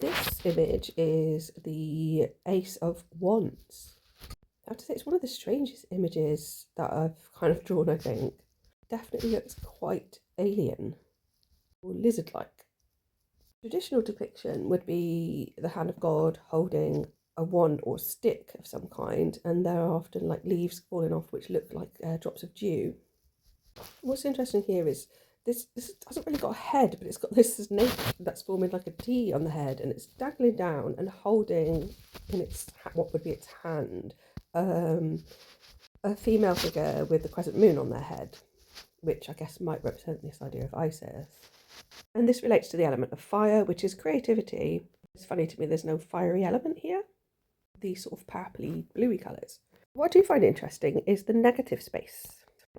This image is the Ace of Wands. I have to say, it's one of the strangest images that I've kind of drawn, I think. Definitely looks quite alien or lizard-like. Traditional depiction would be the hand of God holding a wand or stick of some kind, and there are often like leaves falling off which look like drops of dew. What's interesting here is this hasn't really got a head, but it's got this snake that's forming like a T on the head, and it's dangling down and holding in its what would be its hand a female figure with the crescent moon on their head, which I guess might represent this idea of Isis. And this relates to the element of fire, which is creativity. It's funny to me there's no fiery element here. These sort of purpley, bluey colours. What I do find interesting is the negative space,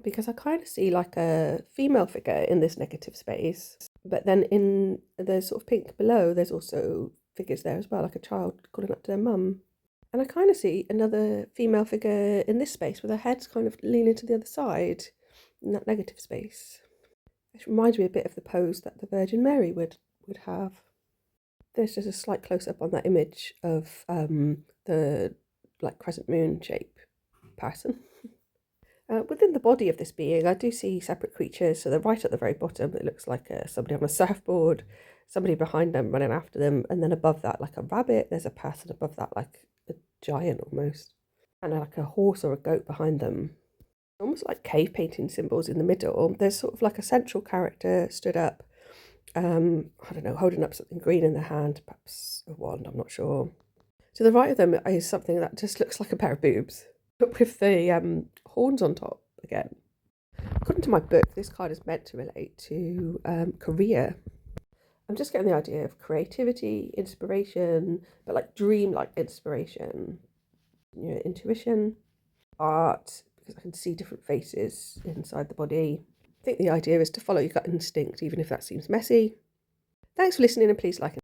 because I kind of see like a female figure in this negative space, but then in the sort of pink below, there's also figures there as well, like a child calling up to their mum. And I kind of see another female figure in this space with her head's kind of leaning to the other side in that negative space. It reminds me a bit of the pose that the Virgin Mary would have. There's just a slight close-up on that image of the like crescent moon shape person. Within the body of this being, I do see separate creatures. So they're right at the very bottom. It looks like somebody on a surfboard, somebody behind them running after them, and then above that, like a rabbit, there's a person above that, like a giant almost, and like a horse or a goat behind them. Almost like cave painting symbols in the middle. There's sort of like a central character stood up, I don't know, holding up something green in their hand, perhaps a wand, I'm not sure. To the right of them is something that just looks like a pair of boobs, but with the horns on top again. According to my book, this card is meant to relate to career. I'm just getting the idea of creativity, inspiration, but like dream-like inspiration, you know, intuition, art, because I can see different faces inside the body. I think the idea is to follow your gut instinct, even if that seems messy. Thanks for listening, and please like and